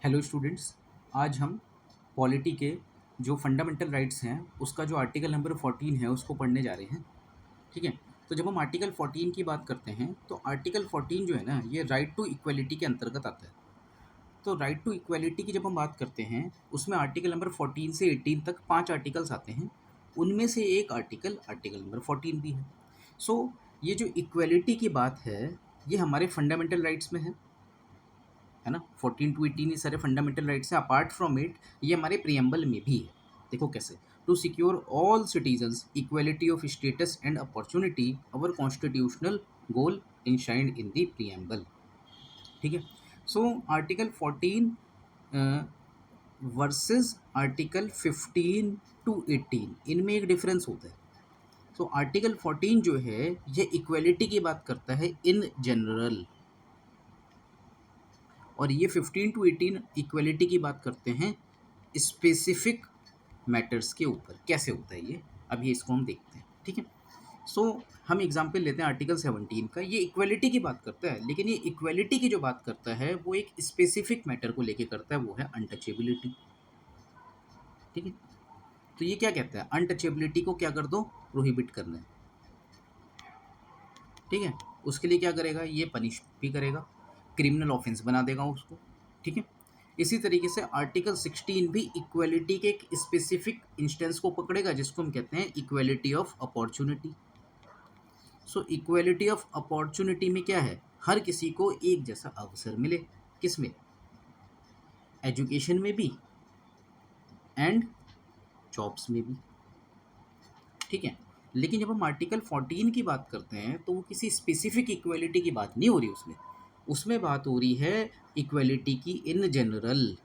Hello students. आज हम polity के जो फंडामेंटल राइट्स हैं उसका जो आर्टिकल नंबर 14 है उसको पढ़ने जा रहे हैं। ठीक है। तो जब हम आर्टिकल 14 की बात करते हैं तो आर्टिकल 14 जो है ना ये राइट टू इक्वलिटी के अंतर्गत आता है। तो राइट टू इक्वलिटी की जब हम बात करते हैं उसमें आर्टिकल नंबर 14 से 18 तक 5 आर्टिकल्स आते हैं। उनमें से एक आर्टिकल आर्टिकल नंबर 14 भी है। सो ये जो इक्वलिटी की बात है ये हमारे फंडामेंटल राइट्स में है ना। 14 टू 18 ये सारे फंडामेंटल राइट्स हैं। अपार्ट फ्रॉम इट ये हमारे प्रियम्बल में भी है। देखो कैसे, to secure all citizens equality of status and opportunity our constitutional goal enshrined in the preamble. ठीक है। So article 14 versus article 15 to 18 इनमें एक डिफरेंस होता है। सो आर्टिकल 14 जो है ये इक्वलिटी की बात करता है इन जनरल, और ये 15 टू 18 इक्वलिटी की बात करते हैं स्पेसिफिक मैटर्स के ऊपर। कैसे होता है ये, अभी इसको हम देखते हैं। ठीक है। सो हम एग्जांपल लेते हैं आर्टिकल 17 का। ये इक्वलिटी की बात करता है, लेकिन ये इक्वलिटी की जो बात करता है वो एक स्पेसिफिक मैटर को लेके करता है, वो है अनटचेबिलिटी। ठीक है। तो ये क्या कहता है, अनटचेबिलिटी को क्या कर दो, प्रोहिबिट करना है। ठीक है। उसके लिए क्या करेगा, ये पनिश भी करेगा, क्रिमिनल ऑफेंस बना देगा उसको। ठीक है। इसी तरीके से आर्टिकल 16 भी इक्वलिटी के एक स्पेसिफिक इंस्टेंस को पकड़ेगा जिसको हम कहते हैं equality of opportunity. So equality of opportunity में क्या है, हर किसी को एक जैसा अवसर मिले। किस में, एजुकेशन में भी एंड जॉब्स में भी। ठीक है। लेकिन जब हम आर्टिकल 14 की बात करते हैं तो वो किसी स्पेसिफिक इक्वलिटी की बात नहीं हो रही, उसमें बात हो रही है इक्वलिटी की इन जनरल।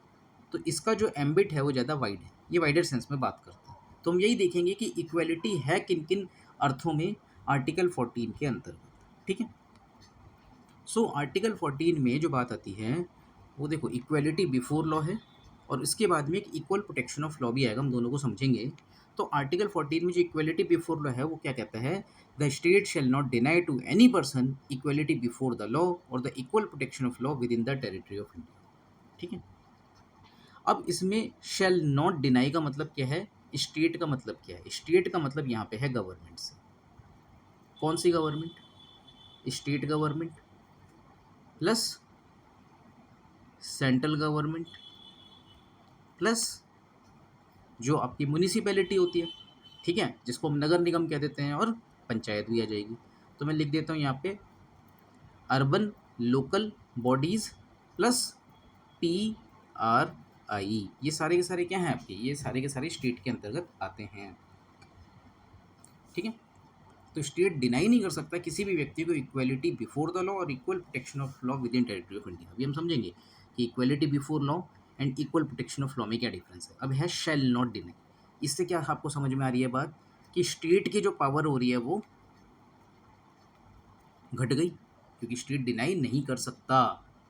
तो इसका जो एम्बिट है वो ज़्यादा वाइड है, ये वाइडर सेंस में बात करता है। तो हम यही देखेंगे कि इक्वलिटी है किन किन अर्थों में आर्टिकल 14 के अंतर्गत। ठीक है। सो आर्टिकल 14 में जो बात आती है वो देखो इक्वलिटी बिफोर लॉ है, और इसके बाद में एक इक्वल प्रोटेक्शन ऑफ लॉ भी आएगा, हम दोनों को समझेंगे। तो आर्टिकल 14 में जो इक्वलिटी बिफोर लॉ है वो क्या कहता है, the state shall not deny to any person equality before the law और the equal protection of law within the territory of India. ठीक है। अब इसमें शेल नॉट डिनाई का मतलब क्या है, स्टेट का मतलब क्या है, स्टेट का मतलब यहाँ पे है गवर्नमेंट से। कौन सी government, state government plus central government plus जो आपकी म्यूनिसिपैलिटी होती है। ठीक है, जिसको हम नगर निगम कह देते हैं, और पंचायत भी आ जाएगी। तो मैं लिख देता हूँ यहाँ पे urban local bodies plus PRI। ये सारे के सारे क्या हैं आपके, ये सारे के सारे स्टेट के अंतर्गत आते हैं। ठीक है। तो स्टेट डिनाई नहीं कर सकता किसी भी व्यक्ति को इक्वलिटी बिफोर द लॉ और equal protection of law with in territory of India. अभी हम समझेंगे कि equality before law and equal protection of law में क्या डिफरेंस है। अब है शैल नॉट डिनाई। इससे क्या आपको समझ में आ रही है बात, कि स्टेट की जो पावर हो रही है वो घट गई, क्योंकि स्टेट डिनाई नहीं कर सकता,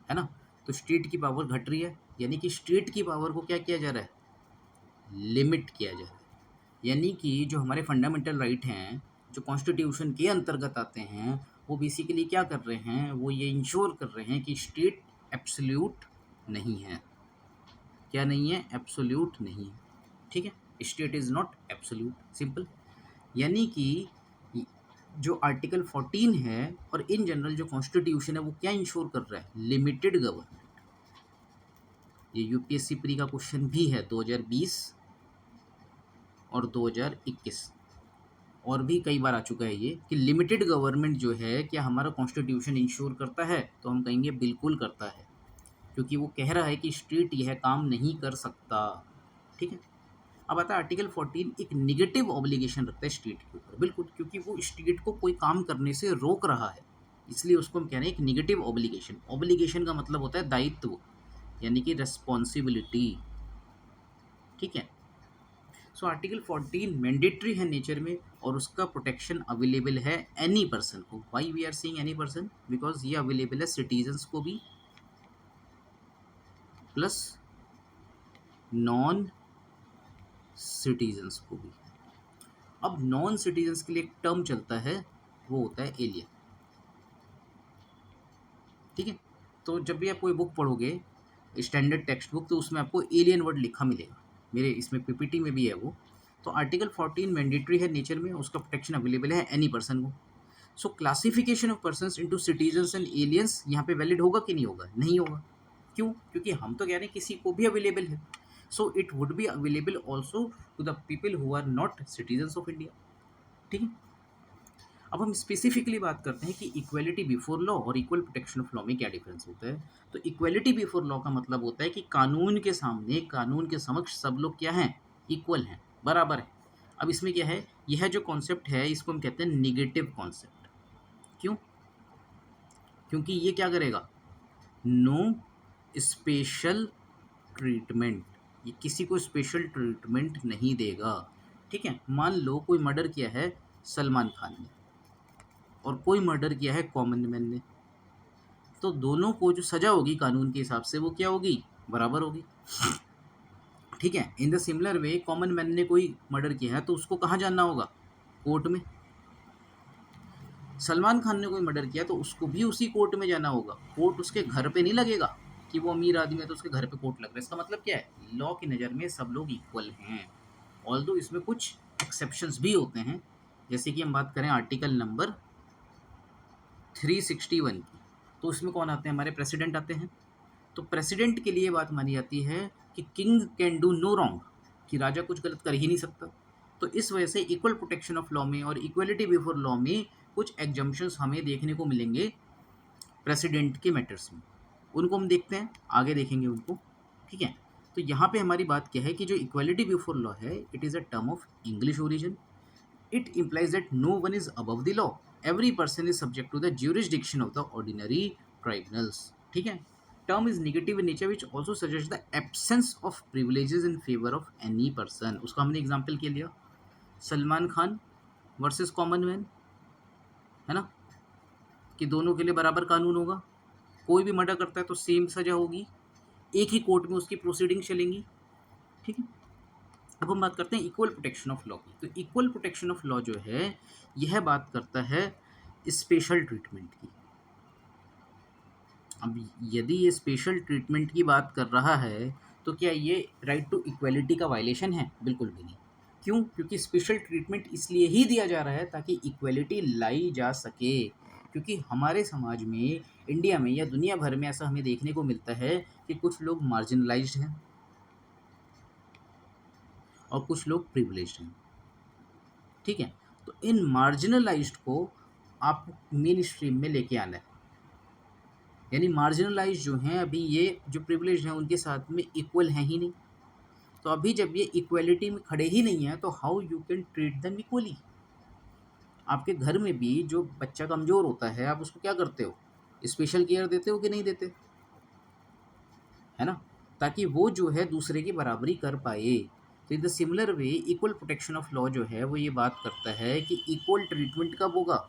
है ना। तो स्टेट की पावर घट रही है, यानी कि स्टेट की पावर को क्या किया जा रहा है, लिमिट किया जा रहा है। यानी कि जो हमारे फंडामेंटल राइट हैं, जो कॉन्स्टिट्यूशन के अंतर्गत आते हैं, वो बेसिकली क्या कर रहे हैं, वो ये इंश्योर कर रहे हैं कि स्टेट एब्सोल्यूट नहीं है। क्या नहीं है, एब्सोल्यूट नहीं है। ठीक है। State is not absolute, simple. यानी कि जो आर्टिकल 14 है और इन जनरल जो कॉन्स्टिट्यूशन है वो क्या इंश्योर कर रहा है, लिमिटेड गवर्नमेंट। ये यूपीएससी प्री का क्वेश्चन भी है 2020 और 2021, और भी कई बार आ चुका है ये, कि लिमिटेड गवर्नमेंट जो है क्या हमारा कॉन्स्टिट्यूशन इंश्योर करता है, तो हम कहेंगे बिल्कुल करता है, क्योंकि वो कह रहा है कि स्टेट यह काम नहीं कर सकता। ठीक है। अब आता है आर्टिकल 14 एक निगेटिव ऑब्लिगेशन रखता है स्टेट के ऊपर, बिल्कुल, क्योंकि वो स्टेट को कोई काम करने से रोक रहा है, इसलिए उसको हम कह रहे हैं एक निगेटिव ऑब्लिगेशन। ऑब्लिगेशन का मतलब होता है दायित्व, यानी कि रेस्पॉन्सिबिलिटी। ठीक है। सो आर्टिकल 14 मैंडेटरी है नेचर में, और उसका प्रोटेक्शन अवेलेबल है एनी पर्सन को। Why we are seeing any person, because ये अवेलेबल है सिटीजन्स को भी प्लस नॉन सिटीजन्स को भी। अब नॉन सिटीजन्स के लिए एक टर्म चलता है, वो होता है एलियन। ठीक है। तो जब भी आप कोई बुक पढ़ोगे स्टैंडर्ड टेक्स्ट बुक, तो उसमें आपको एलियन वर्ड लिखा मिलेगा, मेरे इसमें पीपीटी में भी है वो। तो आर्टिकल 14 मैंडेटरी है नेचर में, उसका प्रोटेक्शन अवेलेबल है एनी पर्सन को। सो classification of persons into citizens and aliens यहाँ पे वैलिड होगा कि नहीं होगा? नहीं होगा। क्यों? क्योंकि हम तो कह रहे हैं किसी को भी अवेलेबल है। So it would be available also to the people who are not citizens of India. ठीक है। अब हम स्पेसिफिकली बात करते हैं कि इक्वलिटी बिफोर लॉ और इक्वल प्रोटेक्शन ऑफ लॉ में क्या डिफरेंस होता है। तो इक्वलिटी बिफोर लॉ का मतलब होता है कि कानून के सामने, कानून के समक्ष सब लोग क्या हैं? इक्वल हैं, बराबर है। अब इसमें क्या है, यह जो कॉन्सेप्ट है इसको हम कहते हैं निगेटिव कॉन्सेप्ट। क्यों? क्योंकि ये क्या करेगा? नो स्पेशल ट्रीटमेंट, ये किसी को स्पेशल ट्रीटमेंट नहीं देगा। ठीक है। मान लो कोई मर्डर किया है सलमान खान ने और कोई मर्डर किया है कॉमन मैन ने, तो दोनों को जो सजा होगी कानून के हिसाब से वो क्या होगी? बराबर होगी। ठीक है। In the similar way common man ने कोई मर्डर किया है तो उसको कहाँ जाना होगा? कोर्ट में। सलमान खान ने कोई मर्डर किया तो उसको भी उसी कोर्ट में जाना होगा। कोर्ट उसके घर पे नहीं लगेगा कि वो अमीर आदमी है तो उसके घर पे कोर्ट लग रहा है। इसका मतलब क्या है? लॉ की नज़र में सब लोग इक्वल हैं, ऑल्दो इसमें कुछ एक्सेप्शंस भी होते हैं। जैसे कि हम बात करें आर्टिकल नंबर 361 की, तो उसमें कौन आते हैं? हमारे प्रेसिडेंट आते हैं। तो प्रेसिडेंट के लिए बात मानी जाती है कि king can do no wrong, कि राजा कुछ गलत कर ही नहीं सकता। तो इस वजह से इक्वल प्रोटेक्शन ऑफ लॉ में और इक्वलिटी बिफोर लॉ में कुछ एग्जम्पशंस हमें देखने को मिलेंगे प्रेसिडेंट के मैटर्स में। उनको हम देखते हैं, आगे देखेंगे उनको। ठीक है। तो यहाँ पे हमारी बात क्या है कि जो इक्वलिटी बिफोर लॉ है, it is a term of English origin. It implies that no one is above the law. Every person is subject to the jurisdiction of the ordinary tribunals. ठीक है। Term is negative in nature, which also suggests the absence of privileges in favor of any person. उसका हमने example के लिया, Salman Khan versus common man, है ना, कि दोनों के लिए बराबर कानून होगा। कोई भी मर्डर करता है तो सेम सजा होगी, एक ही कोर्ट में उसकी प्रोसीडिंग चलेंगी। ठीक है। अब हम बात करते हैं इक्वल प्रोटेक्शन ऑफ लॉ की। तो इक्वल प्रोटेक्शन ऑफ लॉ जो है यह बात करता है स्पेशल ट्रीटमेंट की। अब यदि ये स्पेशल ट्रीटमेंट की बात कर रहा है तो क्या ये राइट टू इक्वलिटी का वायलेशन है? बिल्कुल भी नहीं। क्यों? क्योंकि स्पेशल ट्रीटमेंट इसलिए ही दिया जा रहा है ताकि इक्वलिटी लाई जा सके। क्योंकि हमारे समाज में, इंडिया में या दुनिया भर में ऐसा हमें देखने को मिलता है कि कुछ लोग मार्जिनलाइज्ड हैं और कुछ लोग प्रिविलेज्ड हैं। ठीक है। तो इन मार्जिनलाइज्ड को आप मेन स्ट्रीम में लेके आना है। यानी मार्जिनलाइज्ड जो हैं अभी, ये जो प्रिविलेज्ड हैं उनके साथ में इक्वल हैं ही नहीं। तो अभी जब ये इक्वलिटी में खड़े ही नहीं हैं तो how you can treat them equally? आपके घर में भी जो बच्चा कमज़ोर होता है आप उसको क्या करते हो? स्पेशल केयर देते हो कि नहीं देते? है ना, ताकि वो जो है दूसरे की बराबरी कर पाए। तो in the similar way equal protection of law जो है वो ये बात करता है कि इक्वल ट्रीटमेंट कब होगा?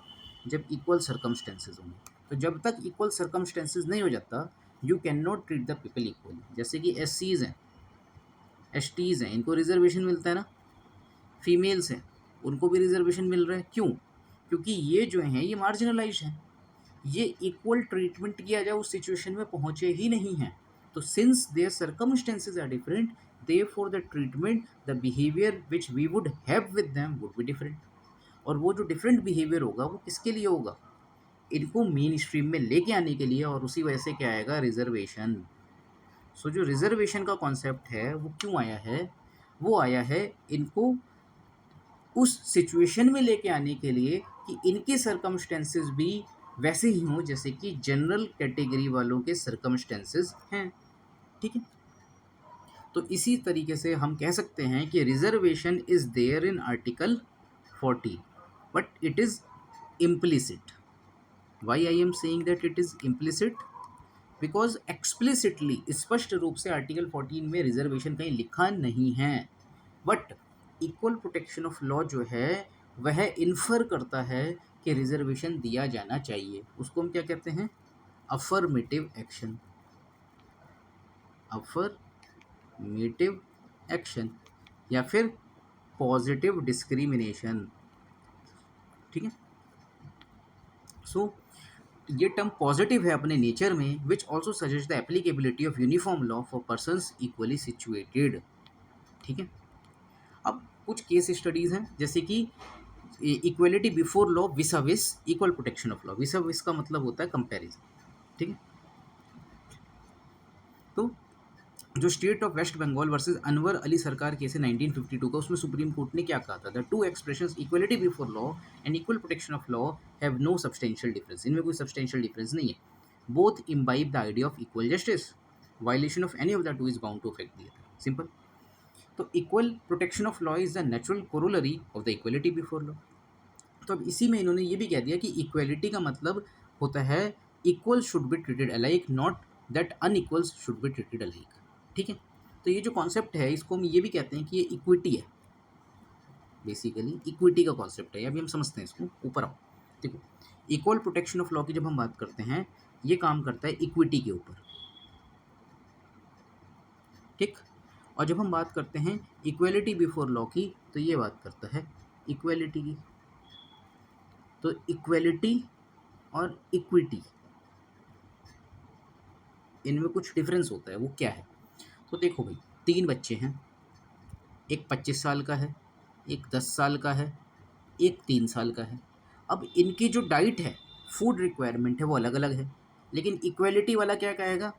जब इक्वल सर्कमस्टेंसेज होंगे। तो जब तक इक्वल सर्कमस्टेंसेज नहीं हो जाता, you can not treat the people equally. जैसे कि SCs हैं, STs हैं, इनको रिजर्वेशन मिलता है ना। फीमेल्स हैं, उनको भी रिजर्वेशन मिल रहा है। क्यों? क्योंकि ये जो हैं ये मार्जिनलाइज हैं, ये इक्वल ट्रीटमेंट किया जाए उस सिचुएशन में पहुँचे ही नहीं हैं। तो since there circumstances are different, therefore the treatment, the behavior which we would have with them would be different। और वो जो डिफरेंट बिहेवियर होगा वो किसके लिए होगा? इनको मेन स्ट्रीम में लेके आने के लिए। और उसी वजह से क्या आएगा? रिजर्वेशन। सो जो रिजर्वेशन का कॉन्सेप्ट है वो क्यों आया है? वो आया है इनको उस सिचुएशन में लेके आने के लिए कि इनके सर्कमस्टेंसेस भी वैसे ही हों जैसे कि जनरल कैटेगरी वालों के सर्कमस्टेंसेस हैं। ठीक है। तो इसी तरीके से हम कह सकते हैं कि reservation is there in article 40 but it is implicit. Why I am saying that it is implicit? Because explicitly, स्पष्ट रूप से आर्टिकल 14 में रिजर्वेशन कहीं लिखा नहीं है। But equal protection of law जो है वह इन्फर करता है कि रिजर्वेशन दिया जाना चाहिए। उसको हम क्या कहते हैं? Affirmative action. अफर्मेटिव एक्शन या फिर पॉजिटिव डिस्क्रिमिनेशन। ठीक है। सो ये टर्म पॉजिटिव है अपने नेचर में, which also suggest the applicability of uniform law for persons equally situated. ठीक है, अब कुछ केस स्टडीज़ हैं, जैसे कि equality before law vis a vis equal protection of law. Vis a vis का मतलब होता है कंपैरिजन। ठीक है, तो जो state of West Bengal versus Anwar Ali Sarkar case है 1952 का, उसमें सुप्रीम कोर्ट ने क्या कहा था, the two expressions equality before law and equal protection of law have no substantial difference. इनमें कोई सब्सटेंशियल डिफरेंस नहीं है। Both imbibe the idea of equal justice, violation of any of the two is bound to affect the other. Simple. तो equal protection of law is the natural corollary of the equality before law. तो अब इसी में इन्होंने ये भी कह दिया कि इक्वलिटी का मतलब होता है equal should be treated alike, not that unequals should be treated alike. ठीक है, तो ये जो कॉन्सेप्ट है इसको हम ये भी कहते हैं कि ये इक्विटी है, बेसिकली इक्विटी का कॉन्सेप्ट है। अभी हम समझते हैं इसको, ऊपर आओ। देखो, इक्वल प्रोटेक्शन ऑफ लॉ की जब हम बात करते हैं, ये काम करता है इक्विटी के ऊपर। ठीक, और जब हम बात करते हैं इक्वलिटी बिफोर लॉ की, तो ये बात करता है इक्वलिटी की। तो इक्वलिटी और इक्विटी, इनमें कुछ डिफरेंस होता है, वो क्या है? तो देखो भाई, 3 बच्चे हैं, एक 25 साल का है, एक 10 साल का है, एक 3 साल का है। अब इनकी जो डाइट है, फूड रिक्वायरमेंट है, वो अलग अलग है। लेकिन इक्वलिटी वाला क्या कहेगा,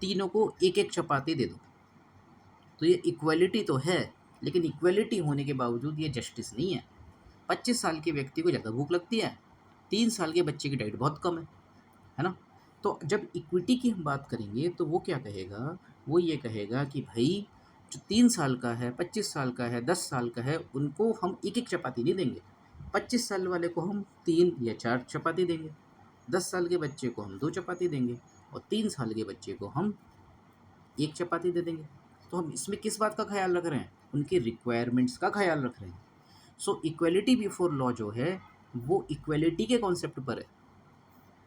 तीनों को एक एक चपाती दे दो। तो ये इक्वलिटी तो है, लेकिन इक्वलिटी होने के बावजूद ये जस्टिस नहीं है। 25 साल के व्यक्ति को ज़्यादा भूख लगती है, 3 साल के बच्चे की डाइट बहुत कम है ना? तो जब इक्विटी की हम बात करेंगे तो वो क्या कहेगा, वो ये कहेगा कि भाई जो 3 साल का है, 25 साल का है, 10 साल का है, उनको हम एक एक चपाती नहीं देंगे। 25 साल वाले को हम 3 या 4 चपाती देंगे, 10 साल के बच्चे को हम 2 चपाती देंगे, और 3 साल के बच्चे को हम 1 चपाती दे देंगे। तो हम इसमें किस बात का ख्याल रख रहे हैं, उनकी रिक्वायरमेंट्स का ख्याल रख रहे हैं। सो इक्वलिटी बिफोर लॉ जो है वो इक्वलिटी के कॉन्सेप्ट पर है।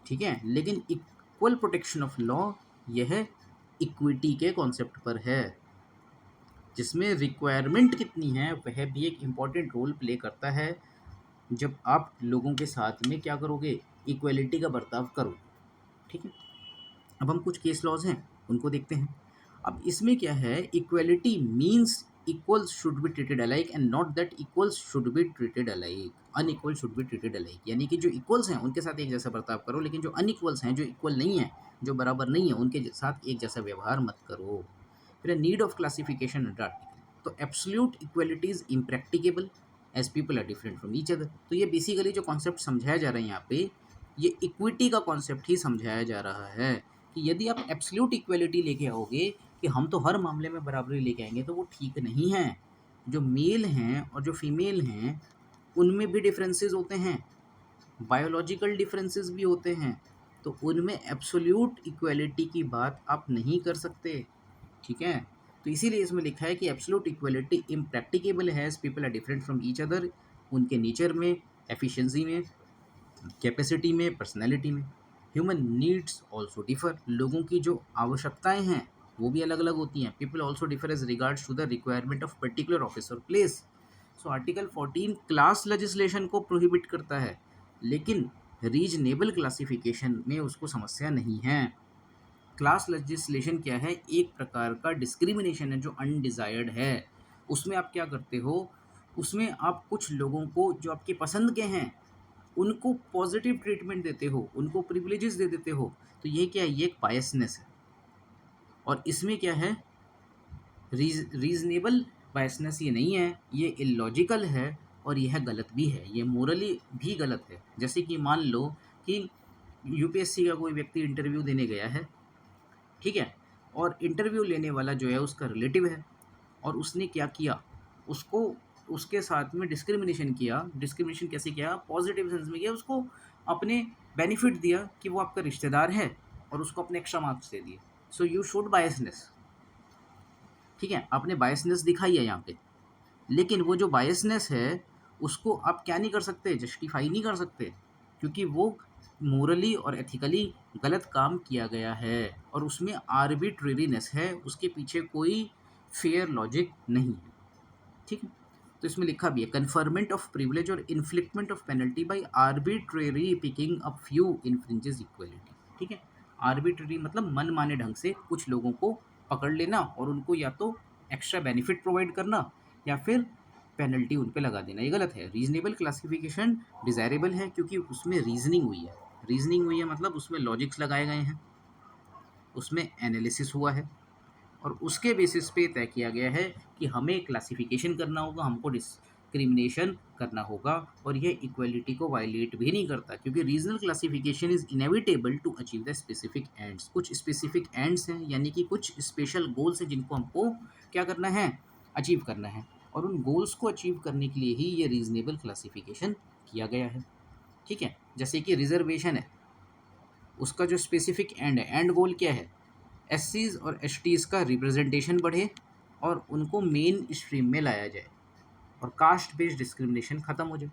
ठीक है, लेकिन इक्वल प्रोटेक्शन ऑफ लॉ यह इक्विटी के कॉन्सेप्ट पर है, जिसमें रिक्वायरमेंट कितनी है वह भी एक इम्पॉर्टेंट रोल प्ले करता है। जब आप लोगों के साथ में क्या करोगे, इक्वलिटी का बर्ताव करो। ठीक है, अब हम कुछ केस लॉज हैं उनको देखते हैं। अब इसमें क्या है, equality means equals should be treated alike and not that equals should be treated alike, unequal should be treated alike. यानी कि जो इक्वल्स हैं उनके साथ एक जैसा बर्ताव करो, लेकिन जो अनइक्वल्स हैं, जो इक्वल नहीं है, जो बराबर नहीं है, उनके साथ एक जैसा व्यवहार मत करो। फिर need of classification under article. तो absolute equality is impracticable as people are different from each other. तो ये बेसिकली जो कॉन्सेप्ट समझाया जा रहा है यहाँ पे, ये इक्विटी का कॉन्सेप्ट ही समझाया जा रहा है कि यदि आप एब्सोल्यूट इक्वलिटी लेके आओगे कि हम तो हर मामले में बराबरी लेके आएंगे, तो वो ठीक नहीं है। जो मेल हैं और जो फीमेल हैं उनमें भी डिफरेंसेस होते हैं, बायोलॉजिकल डिफरेंसेस भी होते हैं, तो उनमें एब्सोल्यूट इक्वलिटी की बात आप नहीं कर सकते। ठीक है, तो इसीलिए इसमें लिखा है कि एब्सोल्यूट इक्वलिटी इम्प्रैक्टिकेबल है, people are different from each other, उनके नेचर में, एफिशिएंसी में, कैपेसिटी में, पर्सनैलिटी में। ह्यूमन नीड्स ऑल्सो डिफर, लोगों की जो आवश्यकताएं हैं वो भी अलग अलग होती हैं। People also differ as regards to the requirement of particular office और place. So article 14 class legislation को प्रोहिबिट करता है, लेकिन रीजनेबल क्लासिफिकेशन में उसको समस्या नहीं है। क्लास लेजिस्लेशन क्या है, एक प्रकार का डिस्क्रिमिनेशन है जो अनडिजायर्ड है। उसमें आप क्या करते हो, उसमें आप कुछ लोगों को जो आपकी पसंद के हैं उनको पॉजिटिव ट्रीटमेंट देते हो, उनको प्रिविलेजेस दे देते हो। तो ये क्या है, ये एक बायसनेस है। और इसमें क्या है, रीजनेबल बायसनेस ये नहीं है, ये इलॉजिकल है और यह गलत भी है, ये मोरली भी गलत है। जैसे कि मान लो कि यूपीएससी का कोई व्यक्ति इंटरव्यू देने गया है, ठीक है, और इंटरव्यू लेने वाला जो है उसका रिलेटिव है, और उसने क्या किया, उसको उसके साथ में डिस्क्रिमिनेशन किया। डिस्क्रिमिनेशन कैसे किया, पॉजिटिव सेंस में किया, उसको अपने बेनिफिट दिया कि वो आपका रिश्तेदार है, और उसको अपने एक्स्ट्रा मार्क्स दे दिए। So you should biasness. ठीक है, आपने बायसनेस दिखाई है यहाँ पे, लेकिन वो जो बायसनेस है उसको आप क्या नहीं कर सकते, जस्टिफाई नहीं कर सकते, क्योंकि वो मोरली और एथिकली गलत काम किया गया है और उसमें आर्बिट्रेरीनेस है, उसके पीछे कोई फेयर लॉजिक नहीं है। ठीक है, तो इसमें लिखा भी है कन्फर्मेंट ऑफ प्रिविलेज और inflictment of penalty by arbitrary picking a few infringes equality. ठीक है, आर्बिट्रेरी मतलब मनमाने ढंग से कुछ लोगों को पकड़ लेना और उनको या तो एक्स्ट्रा बेनिफिट प्रोवाइड करना या फिर पेनल्टी उन पे लगा देना, ये गलत है। रीजनेबल क्लासिफिकेशन डिज़ायरेबल है क्योंकि उसमें रीजनिंग हुई है। रीजनिंग हुई है मतलब उसमें लॉजिक्स लगाए गए हैं, उसमें एनालिसिस हुआ है और उसके बेसिस पे तय किया गया है कि हमें क्लासिफिकेशन करना होगा, हमको डिस्क्रिमिनेशन करना होगा और ये इक्वलिटी को वायलेट भी नहीं करता क्योंकि regional classification is inevitable to achieve the specific ends. कुछ स्पेसिफिक एंड्स हैं यानी कि कुछ स्पेशल गोल्स हैं जिनको हमको क्या करना है, अचीव करना है, और उन गोल्स को अचीव करने के लिए ही ये रीजनेबल क्लासिफिकेशन किया गया है। ठीक है, जैसे कि रिजर्वेशन है, उसका जो स्पेसिफिक एंड है, एंड गोल क्या है, एससीज और एसटीज का रिप्रेजेंटेशन बढ़े और उनको मेन स्ट्रीम में लाया जाए और कास्ट बेस्ड डिस्क्रिमिनेशन खत्म हो जाए,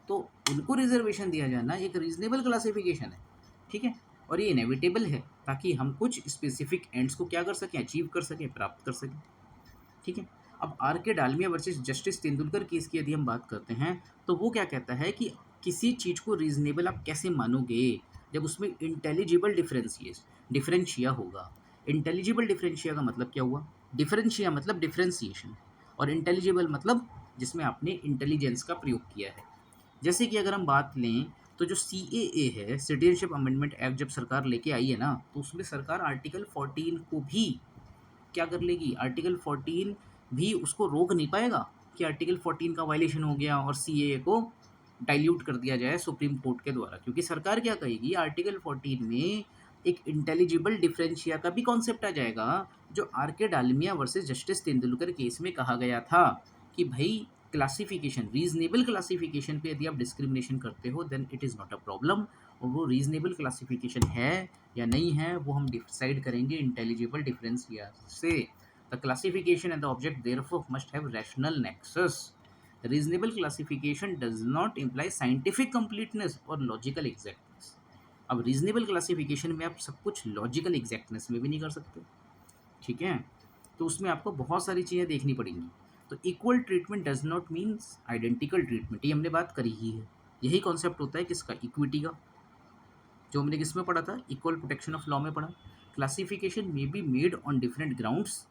तो उनको रिजर्वेशन दिया जाना एक रीजनेबल क्लासिफिकेशन है। ठीक है, और ये इनएविटेबल है ताकि हम कुछ स्पेसिफिक एंड्स को क्या कर सकें, अचीव कर सकें, प्राप्त कर सकें। ठीक है, अब R K Dalmia versus justice Tendulkar case की यदि हम बात करते हैं तो वो क्या कहता है कि किसी चीज़ को रीजनेबल आप कैसे मानोगे जब उसमें इंटेलिजिबल डिफरेंशिया होगा। इंटेलिजिबल डिफरेंशिया का मतलब क्या हुआ, डिफरेंशिया मतलब डिफरेंशिएशन और इंटेलिजिबल मतलब जिसमें आपने इंटेलिजेंस का प्रयोग किया है। जैसे कि अगर हम बात लें तो जो CAA है, सिटीजनशिप अमेंडमेंट एक्ट, जब सरकार लेके आई है ना तो उसमें सरकार आर्टिकल 14 को भी क्या कर लेगी, आर्टिकल 14 भी उसको रोक नहीं पाएगा कि आर्टिकल 14 का वायलेशन हो गया और CAA को डाइल्यूट कर दिया जाए सुप्रीम कोर्ट के द्वारा, क्योंकि सरकार क्या कहेगी, आर्टिकल 14 में एक इंटेलिजिबल डिफरेंशिया का भी कॉन्सेप्ट आ जाएगा जो R K Dalmia versus justice Tendulkar case में कहा गया था कि भाई क्लासिफिकेशन, रीजनेबल क्लासिफिकेशन पे यदि आप डिस्क्रिमिनेशन करते हो then it is not a problem, और वो रीजनेबल क्लासिफिकेशन है या नहीं है वो हम डिसाइड करेंगे इंटेलिजिबल डिफरेंशिया से। The classification and the object therefore must have rational nexus. Reasonable classification does not imply scientific completeness और लॉजिकल एग्जैक्टनेस। अब रीजनेबल क्लासिफिकेशन में आप सब कुछ लॉजिकल एग्जैक्टनेस में भी नहीं कर सकते। ठीक है, तो उसमें आपको बहुत सारी चीज़ें देखनी पड़ेंगी। तो equal treatment does not means identical treatment, ये हमने बात करी ही है। यही कॉन्सेप्ट होता है किसका, इक्विटी का, जो हमने किस में पढ़ा था, इक्वल प्रोटेक्शन ऑफ लॉ में पढ़ा। Classification may be made on different grounds,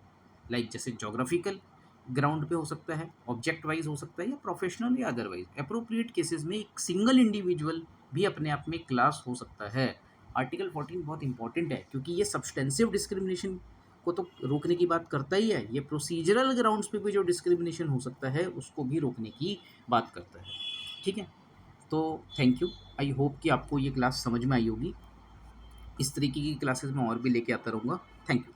like जैसे जोग्राफिकल ग्राउंड पे हो सकता है, ऑब्जेक्ट वाइज हो सकता है या प्रोफेशनल या अदरवाइज। अप्रोप्रिएट केसेस में एक सिंगल इंडिविजुअल भी अपने आप में क्लास हो सकता है। आर्टिकल 14 बहुत इंपॉर्टेंट है क्योंकि ये सब्सटेंसिव डिस्क्रिमिनेशन को तो रोकने की बात करता ही है, ये प्रोसीजरल ग्राउंड्स पे भी जो डिस्क्रिमिनेशन हो सकता है उसको भी रोकने की बात करता है। ठीक है, तो थैंक यू, आई होप कि आपको ये क्लास समझ में आई होगी। इस तरीके की क्लासेस मैं और भी लेके आता रहूँगा। Thank you.